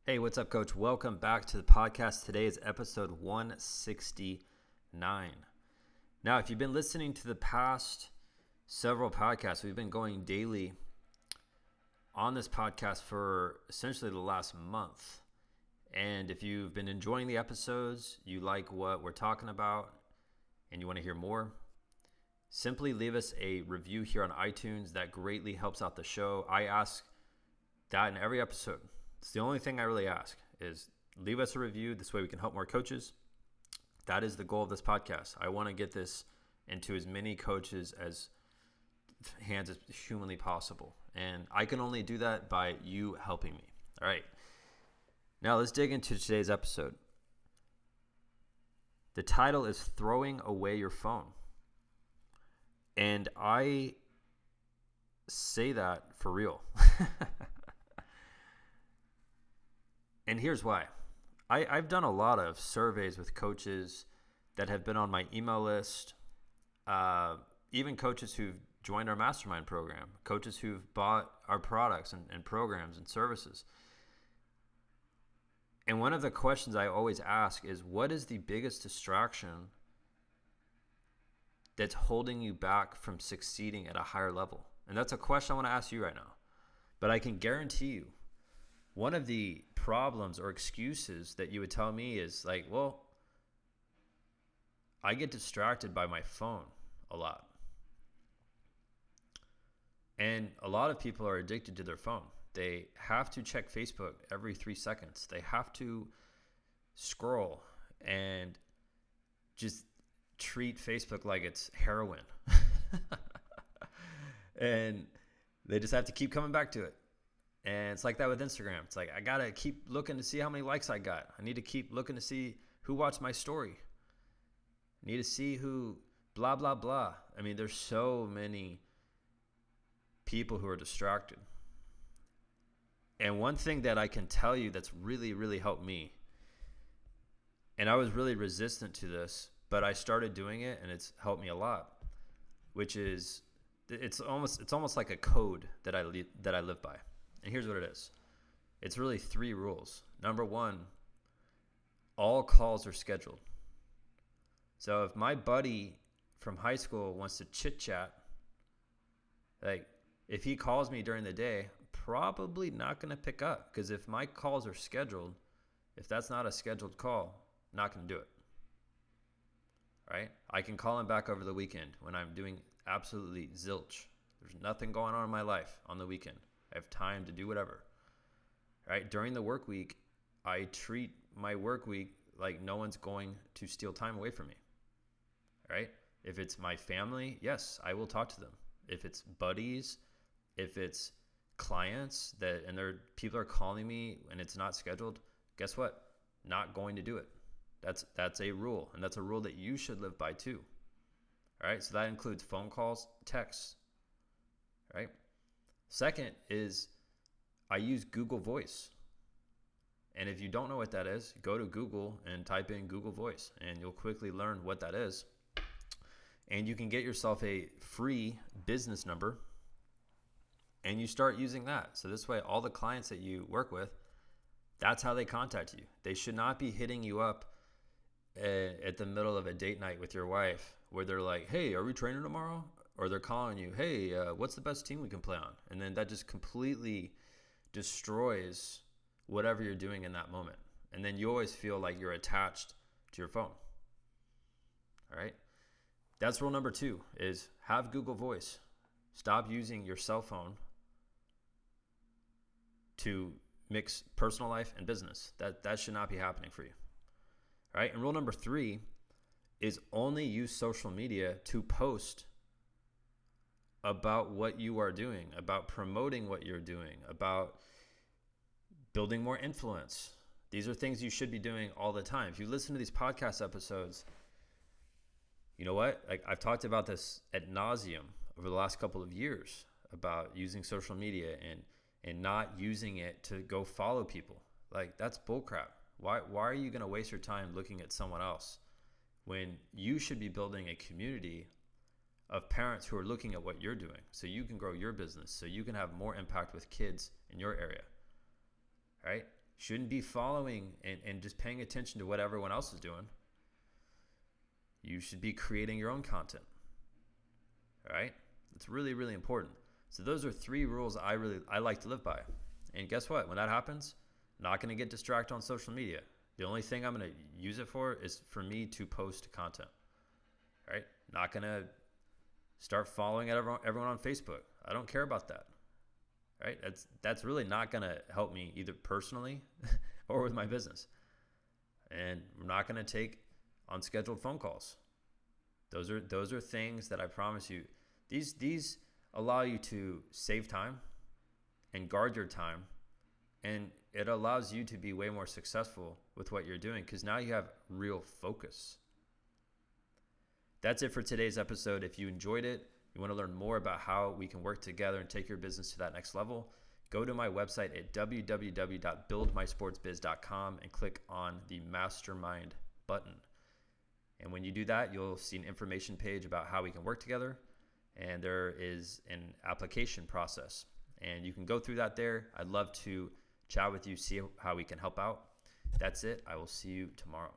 Hey, what's up, Coach? Welcome back to the podcast. Today is episode 169. Now, if you've been listening to the past several podcasts, we've been going daily on this podcast for essentially the last month. And if you've been enjoying the episodes, you like what we're talking about, and you want to hear more, simply leave us a review here on iTunes. That greatly helps out the show. I ask that in every episode. It's the only thing I really ask is leave us a review. This way we can help more coaches. That is the goal of this podcast. I want to get this into as many coaches as hands as humanly possible. And I can only do that by you helping me. All right. Now let's dig into today's episode. The title is Throwing Away Your Phone. And I say that for real. And here's why. I've done a lot of surveys with coaches that have been on my email list, even coaches who've joined our mastermind program, coaches who've bought our products and programs and services. And one of the questions I always ask is, what is the biggest distraction that's holding you back from succeeding at a higher level? And that's a question I want to ask you right now. But I can guarantee you, one of the problems or excuses that you would tell me is like, well, I get distracted by my phone a lot. And a lot of people are addicted to their phone. They have to check Facebook every 3 seconds. They have to scroll and just treat Facebook like it's heroin. And they just have to keep coming back to it. And it's like that with Instagram. It's like, I got to keep looking to see how many likes I got. I need to keep looking to see who watched my story. I need to see who blah, blah, blah. I mean, there's so many people who are distracted. And one thing that I can tell you that's really, really helped me, and I was really resistant to this, but I started doing it and it's helped me a lot, which is it's almost like a code that I live by. And here's what it is. It's really 3 rules. Number 1, all calls are scheduled. So if my buddy from high school wants to chit chat, like if he calls me during the day, probably not going to pick up, because if my calls are scheduled, if that's not a scheduled call, not going to do it. Right? I can call him back over the weekend when I'm doing absolutely zilch. There's nothing going on in my life on the weekend. I have time to do whatever. Right? During the work week, I treat my work week like no one's going to steal time away from me. Right? If it's my family, yes, I will talk to them. If it's buddies, if it's clients and people are calling me and it's not scheduled, guess what? Not going to do it. That's a rule, and that's a rule that you should live by too. All right? So that includes phone calls, texts. Right? Second is I use Google Voice. And if you don't know what that is, go to Google and type in Google Voice, and you'll quickly learn what that is. And you can get yourself a free business number, and you start using that. So this way, all the clients that you work with, that's how they contact you. They should not be hitting you up at the middle of a date night with your wife where they're like, hey, are we training tomorrow? Or they're calling you, hey, what's the best team we can play on? And then that just completely destroys whatever you're doing in that moment. And then you always feel like you're attached to your phone. All right? That's rule number 2 is have Google Voice. Stop using your cell phone to mix personal life and business. That should not be happening for you. All right? And rule number 3 is only use social media to post about what you are doing, about promoting what you're doing, about building more influence. These are things you should be doing all the time. If you listen to these podcast episodes, you know what? I've talked about this ad nauseum over the last couple of years about using social media and not using it to go follow people. Like, that's bullcrap. Why are you going to waste your time looking at someone else when you should be building a community of parents who are looking at what you're doing so you can grow your business, so you can have more impact with kids in your area, right? Shouldn't be following and just paying attention to what everyone else is doing. You should be creating your own content. All right? It's really, really important. So those are 3 rules I like to live by. And guess what? When that happens, I'm not going to get distracted on social media. The only thing I'm going to use it for is for me to post content. All right? Not going to start following everyone on Facebook. I don't care about that. Right? That's really not going to help me either personally or with my business. And I'm not going to take unscheduled phone calls. Those are things that I promise you. These allow you to save time and guard your time, and it allows you to be way more successful with what you're doing because now you have real focus. That's it for today's episode. If you enjoyed it, you want to learn more about how we can work together and take your business to that next level, go to my website at www.buildmysportsbiz.com and click on the Mastermind button. And when you do that, you'll see an information page about how we can work together. And there is an application process. And you can go through that there. I'd love to chat with you, see how we can help out. That's it. I will see you tomorrow.